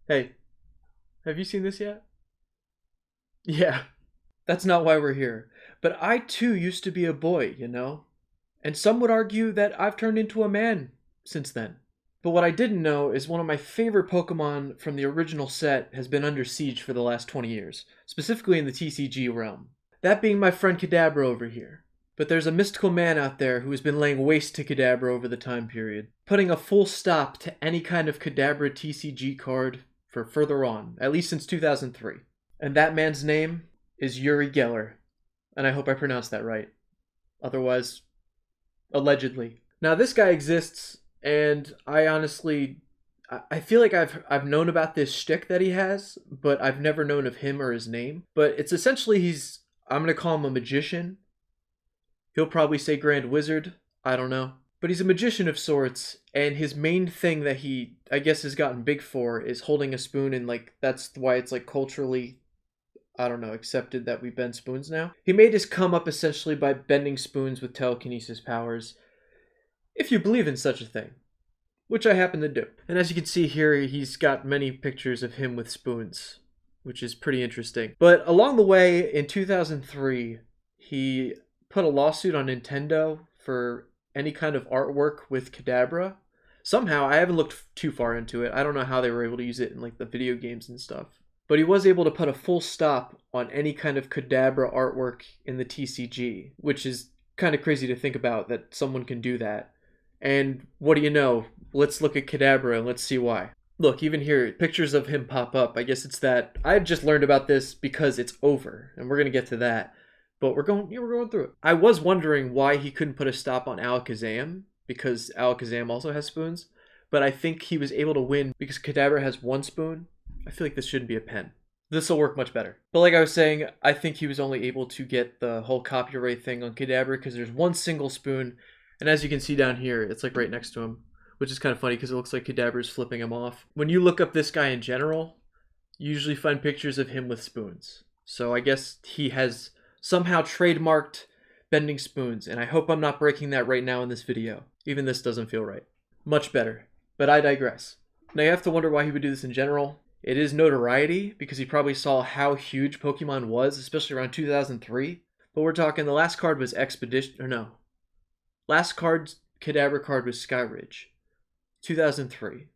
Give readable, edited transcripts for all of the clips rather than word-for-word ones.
Hey, have you seen this yet? Yeah, that's not why we're here. But I too used to be a boy, you know? And some would argue that I've turned into a man since then. But what I didn't know is one of my favorite Pokemon from the original set has been under siege for the last 20 years, specifically in the TCG realm. That being my friend Kadabra over here. But there's a mystical man out there who has been laying waste to Kadabra over the time period, putting a full stop to any kind of Kadabra TCG card for further on, at least since 2003. And that man's name is Uri Geller. And I hope I pronounced that right. Otherwise, allegedly. Now this guy exists, and I honestly, I feel like I've known about this shtick that he has, but I've never known of him or his name. But it's essentially I'm gonna call him a magician. He'll probably say Grand Wizard. I don't know. But he's a magician of sorts, and his main thing that he, I guess, has gotten big for is holding a spoon, and like that's why it's like culturally, I don't know, accepted that we bend spoons now. He made his come up essentially by bending spoons with telekinesis powers, if you believe in such a thing, which I happen to do. And as you can see here, he's got many pictures of him with spoons, which is pretty interesting. But along the way, in 2003, he put a lawsuit on Nintendo for any kind of artwork with Kadabra. Somehow, I haven't looked too far into it. I don't know how they were able to use it in like the video games and stuff. But he was able to put a full stop on any kind of Kadabra artwork in the TCG, which is kind of crazy to think about that someone can do that. And what do you know? Let's look at Kadabra and let's see why. Look, even here, pictures of him pop up. I guess it's that I just learned about this because it's over, and we're gonna get to that. But we're going through it. I was wondering why he couldn't put a stop on Alakazam, because Alakazam also has spoons. But I think he was able to win because Kadabra has one spoon. I feel like this shouldn't be a pen. This will work much better. But like I was saying, I think he was only able to get the whole copyright thing on Kadabra because there's one single spoon. And as you can see down here, it's like right next to him, which is kind of funny because it looks like Kadabra's flipping him off. When you look up this guy in general, you usually find pictures of him with spoons. So I guess he has somehow trademarked bending spoons, and I hope I'm not breaking that right now in this video. Even this doesn't feel right. Much better, but I digress. Now you have to wonder why he would do this in general. It is notoriety, because he probably saw how huge Pokemon was, especially around 2003. But we're talking, the last card was last Kadabra card was Skyridge, 2003.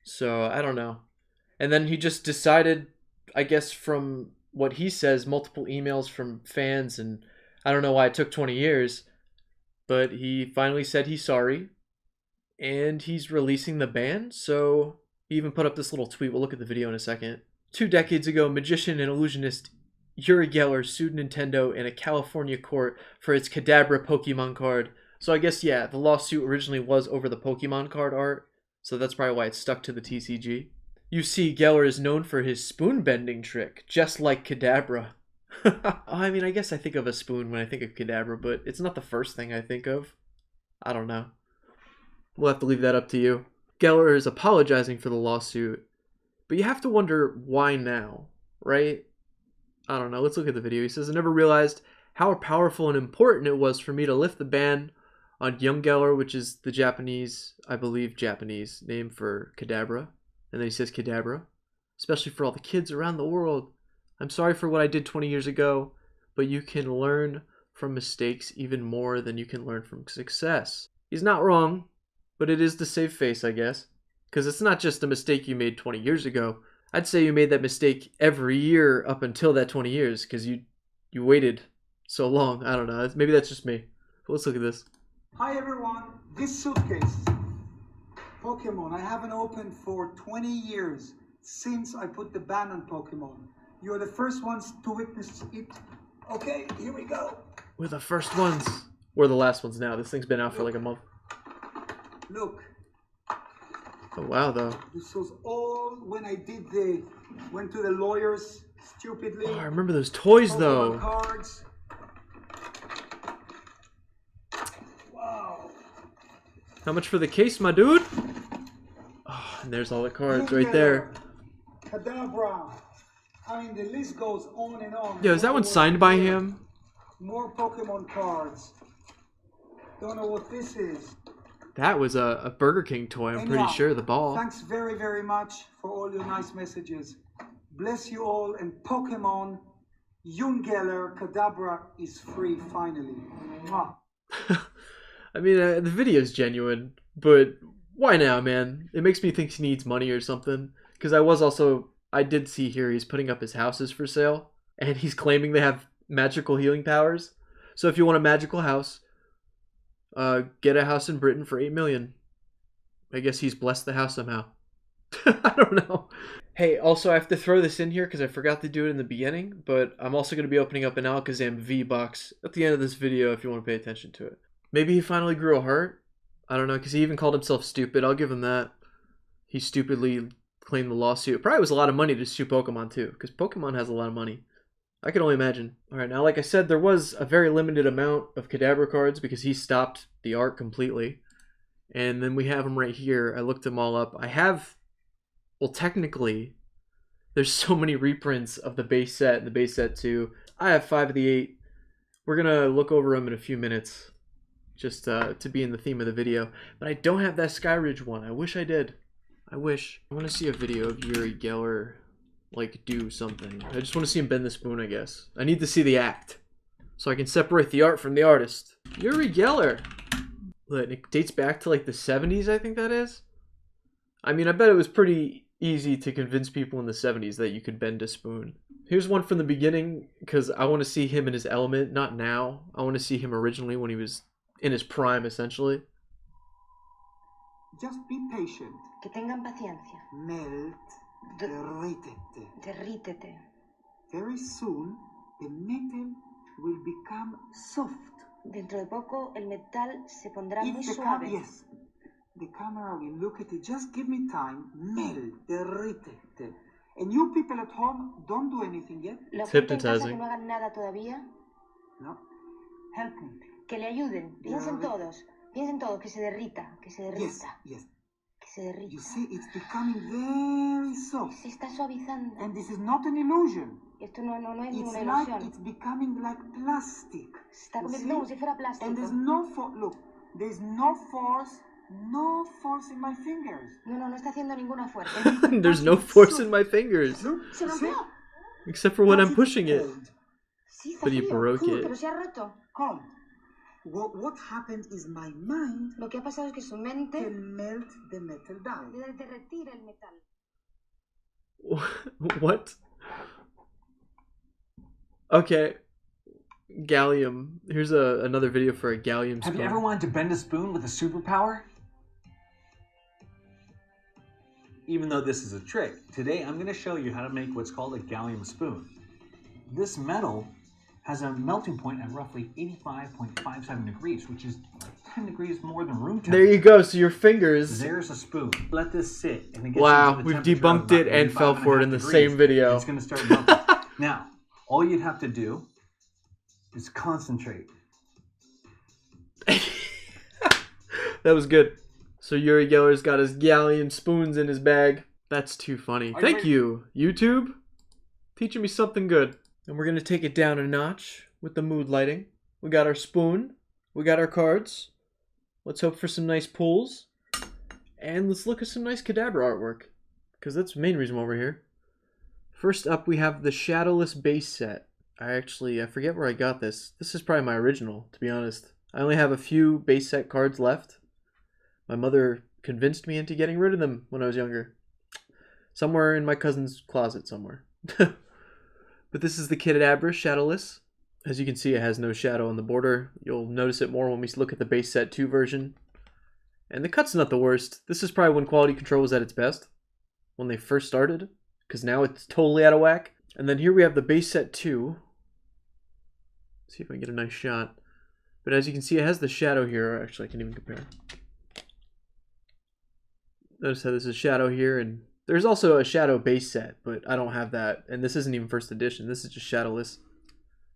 So, I don't know. And then he just decided, I guess from what he says, multiple emails from fans, and I don't know why it took 20 years, but he finally said he's sorry, and he's releasing the ban, so he even put up this little tweet. We'll look at the video in a second. 2 decades ago, magician and illusionist Uri Geller sued Nintendo in a California court for its Kadabra Pokemon card. So I guess, yeah, the lawsuit originally was over the Pokemon card art, so that's probably why it's stuck to the TCG. You see, Geller is known for his spoon bending trick, just like Kadabra. I mean, I guess I think of a spoon when I think of Kadabra, but it's not the first thing I think of. I don't know. We'll have to leave that up to you. Geller is apologizing for the lawsuit, but you have to wonder why now, right? I don't know. Let's look at the video. He says, I never realized how powerful and important it was for me to lift the ban on Young Geller, which is the Japanese, I believe Japanese name for Kadabra. And then he says Kadabra, especially for all the kids around the world. I'm sorry for what I did 20 years ago, but you can learn from mistakes even more than you can learn from success. He's not wrong, but it is the save face, I guess. Because it's not just a mistake you made 20 years ago. I'd say you made that mistake every year up until that 20 years, because you waited so long. I don't know. Maybe that's just me. But let's look at this. Hi everyone. This suitcase, Pokemon, I haven't opened for 20 years since I put the ban on Pokemon. You're the first ones to witness it. Okay, here we go. We're the first ones. We're the last ones now. This thing's been out for like a month. Look. Oh wow, though. This was all when I went to the lawyers stupidly. Oh, I remember those toys Pokemon though. Cards. Wow. How much for the case, my dude? Oh, and there's all the cards right there. Kadabra. I mean, the list goes on and on. Yo, is that one signed by him? More Pokemon cards. Don't know what this is. That was a Burger King toy, I'm pretty Anyhow, sure, the ball. thanks very, very much for all your nice messages. Bless you all, and Pokemon, Uri Geller, Kadabra is free finally. Mwah. I mean, the video's genuine, but why now, man? It makes me think he needs money or something. Because I did see here he's putting up his houses for sale, and he's claiming they have magical healing powers. So if you want a magical house, get a house in Britain for 8 million. I guess he's blessed the house somehow. I don't know. Hey, also I have to throw this in here because I forgot to do it in the beginning, but I'm also going to be opening up an Alakazam V box at the end of this video if you want to pay attention to it. Maybe he finally grew a heart? I don't know, because he even called himself stupid. I'll give him that. He stupidly claimed the lawsuit. It probably was a lot of money to sue Pokemon too, because Pokemon has a lot of money. I can only imagine. Alright, now like I said, there was a very limited amount of Kadabra cards because he stopped the art completely. And then we have them right here. I looked them all up. I have, well, technically, there's so many reprints of the base set and the base set 2. I have 5 of the 8. We're going to look over them in a few minutes, just to be in the theme of the video. But I don't have that Skyridge one. I wish I did. I wish. I want to see a video of Uri Geller, like, do something. I just want to see him bend the spoon, I guess. I need to see the act, so I can separate the art from the artist. Uri Geller! Look, it dates back to, like, the 70s, I think that is. I mean, I bet it was pretty easy to convince people in the 70s that you could bend a spoon. Here's one from the beginning, because I want to see him in his element, not now. I want to see him originally when he was in his prime, essentially. Just be patient. Que tengan paciencia. Melt, derrítete. Derrítete. Very soon, the metal will become soft. Dentro de poco el metal se pondrá muy If the suave. yes, the camera will look at it. Just give me time. Melt, derrítete. And you people at home, don't do anything yet. Los It's gente en casa que hypnotizing. no hagan nada todavía, No. Help me. que le ayuden. Piensen todos. Piensen todos que se derrita, que se Yes, derrita, yes. que se You derrita. see, it's becoming very soft. Se está suavizando. And this is not an illusion. Esto no es It's ninguna like ilusión. it's becoming like plastic. Se está You convirtiendo como see? si fuera And plástico. there's no force. Look, there's no force in my fingers. No está haciendo ninguna fuerza. There's no force in my fingers, Look, Se you see? rompió. except for when But I'm it's pushing it. cold. Sí, está But he frío. broke Cool, it. pero se ha roto. Cold. What happened is my mind Lo que ha pasado es que su mente can melt the metal down. debe derretir el metal. What? Okay. Gallium. Here's another video for a gallium Have spoon. you ever wanted to bend a spoon with a superpower? Even though this is a trick, today I'm going to show you how to make what's called a gallium spoon. This metal has a melting point at roughly 85.57 degrees, which is like 10 degrees more than room temperature. There you go. So your fingers. There's a spoon. Let this sit, and it gets Wow, into the we've temperature of debunked it about and fell for it in the 85.5 same video. and it's going to start melting. Now, all you'd have to do is concentrate. That was good. So Uri Geller's got his gallium spoons in his bag. That's too funny. Thank you, YouTube. Teaching me something good. And we're going to take it down a notch with the mood lighting. We got our spoon. We got our cards. Let's hope for some nice pulls. And let's look at some nice Kadabra artwork, because that's the main reason why we're here. First up, we have the Shadowless base set. I forget where I got this. This is probably my original, to be honest. I only have a few base set cards left. My mother convinced me into getting rid of them when I was younger. Somewhere in my cousin's closet somewhere. But this is the Kadabra Shadowless. As you can see, it has no shadow on the border. You'll notice it more when we look at the base set 2 version. And the cut's not the worst. This is probably when quality control was at its best, when they first started, because now it's totally out of whack. And then here we have the base set 2. Let's see if I can get a nice shot. But as you can see, it has the shadow here. Actually, I can't even compare. Notice how this is shadow here, and there's also a shadow base set, but I don't have that. And this isn't even first edition. This is just shadowless.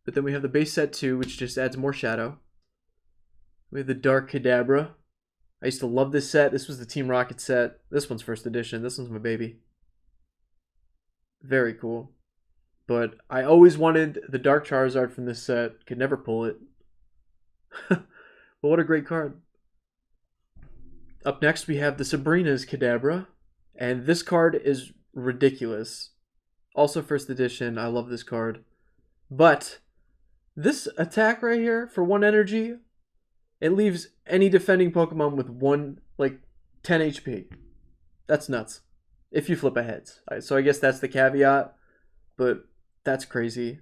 But then we have the base set 2, which just adds more shadow. We have the Dark Kadabra. I used to love this set. This was the Team Rocket set. This one's first edition. This one's my baby. Very cool. But I always wanted the Dark Charizard from this set. Could never pull it. But what a great card. Up next, we have the Sabrina's Kadabra. And this card is ridiculous. Also first edition. I love this card. But this attack right here for 1 energy, it leaves any defending Pokemon with 10 HP. That's nuts. If you flip a heads. So I guess that's the caveat. But that's crazy.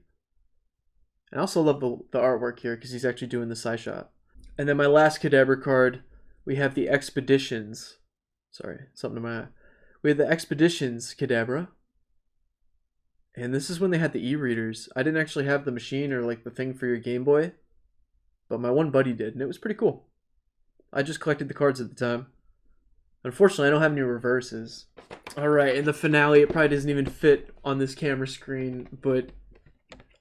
I also love the artwork here because he's actually doing the side shot. And then my last Kadabra card, we have the Expeditions. Sorry, something in my eye. We have the Expeditions Kadabra. And this is when they had the e-readers. I didn't actually have the machine or like the thing for your Game Boy. But my one buddy did, and it was pretty cool. I just collected the cards at the time. Unfortunately, I don't have any reverses. Alright, in the finale, it probably doesn't even fit on this camera screen, but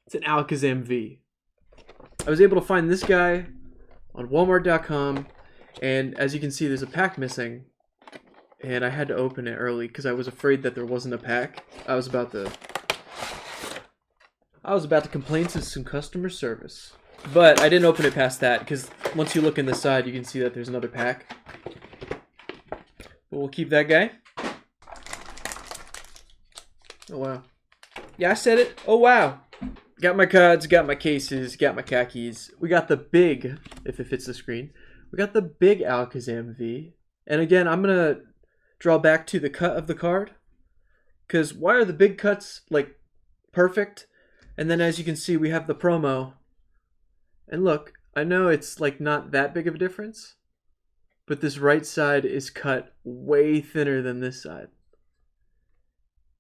it's an Alakazam V. I was able to find this guy on Walmart.com, and as you can see, there's a pack missing. And I had to open it early because I was afraid that there wasn't a pack. I was about to complain to some customer service. But I didn't open it past that because once you look in the side, you can see that there's another pack. But we'll keep that guy. Oh, wow. Yeah, I said it. Oh, wow. Got my cards, got my cases, got my khakis. We got the big, if it fits the screen, we got the big Alakazam V. And again, I'm going to draw back to the cut of the card. Because why are the big cuts, like, perfect? And then as you can see, we have the promo. And look, I know it's, like, not that big of a difference. But this right side is cut way thinner than this side.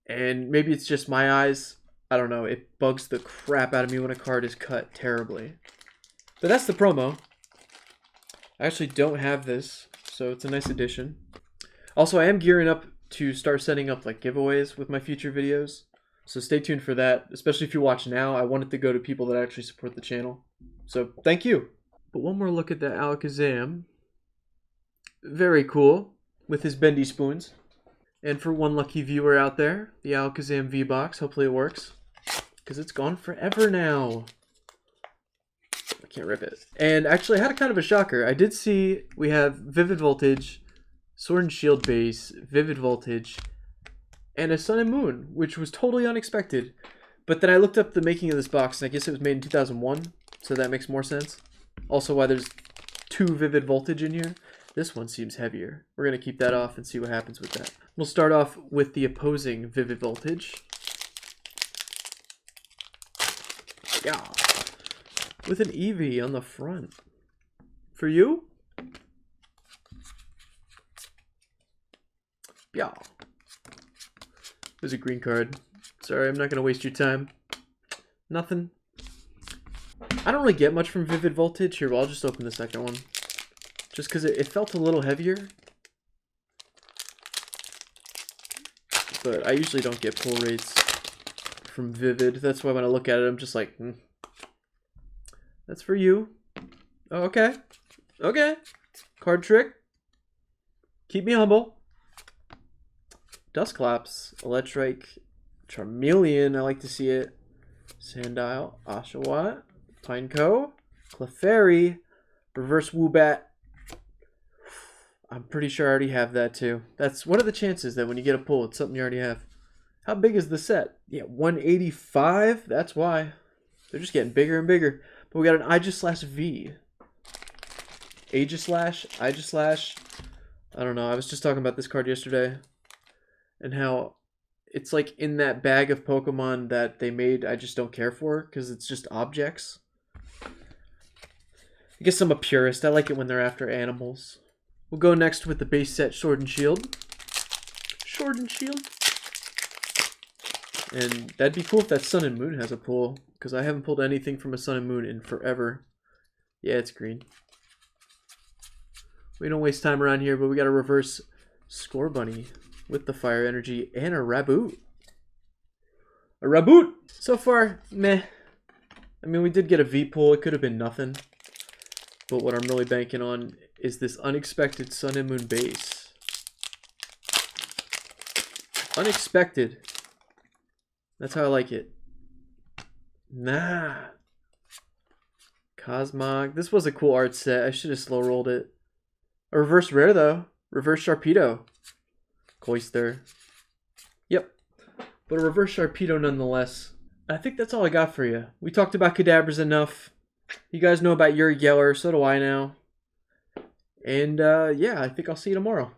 And maybe it's just my eyes. I don't know. It bugs the crap out of me when a card is cut terribly. But that's the promo. I actually don't have this, so it's a nice addition. Also, I am gearing up to start setting up like giveaways with my future videos. So stay tuned for that. Especially if you watch now, I want it to go to people that actually support the channel. So thank you. But one more look at that Alakazam. Very cool with his bendy spoons. And for one lucky viewer out there, the Alakazam V-Box, hopefully it works. Because it's gone forever now. I can't rip it. And actually I had a kind of a shocker. I did see we have Vivid Voltage, Sword and Shield base, Vivid Voltage, and a Sun and Moon, which was totally unexpected. But then I looked up the making of this box, and I guess it was made in 2001, so that makes more sense. Also why there's 2 Vivid Voltage in here. This one seems heavier. We're going to keep that off and see what happens with that. We'll start off with the opposing Vivid Voltage. Yeah. With an Eevee on the front. For you? Yeah. There's a green card. Sorry, I'm not going to waste your time. Nothing. I don't really get much from Vivid Voltage. Here, well, I'll just open the second one. Just because it felt a little heavier. But I usually don't get pull rates from Vivid. That's why when I look at it, I'm just like, That's for you. Oh, okay. Okay. Card trick. Keep me humble. Dusclops. Electrike. Charmeleon. I like to see it. Sandile. Oshawott. Pineco. Clefairy. Reverse Woobat. I'm pretty sure I already have that too. What are the chances that when you get a pull, it's something you already have? How big is the set? Yeah, 185? That's why. They're just getting bigger and bigger. But we got an Aegislash-V. Aegislash. I don't know. I was just talking about this card yesterday. And how it's like in that bag of Pokemon that they made I just don't care for. Because it's just objects. I guess I'm a purist. I like it when they're after animals. We'll go next with the base set Sword and Shield. Sword and Shield. And that'd be cool if that Sun and Moon has a pull. Because I haven't pulled anything from a Sun and Moon in forever. Yeah, it's green. We don't waste time around here, but we got a reverse Score Bunny with the Fire Energy and a Raboot. A Raboot! So far, meh. I mean, we did get a V pull. It could have been nothing. But what I'm really banking on is this unexpected Sun and Moon base. Unexpected. That's how I like it. Nah. Cosmog. This was a cool art set. I should have slow rolled it. A reverse rare though. Reverse Sharpedo. Cloyster. Yep. But a Reverse Sharpedo nonetheless. I think that's all I got for you. We talked about Kadabras enough. You guys know about Uri Geller, so do I now. And yeah, I think I'll see you tomorrow.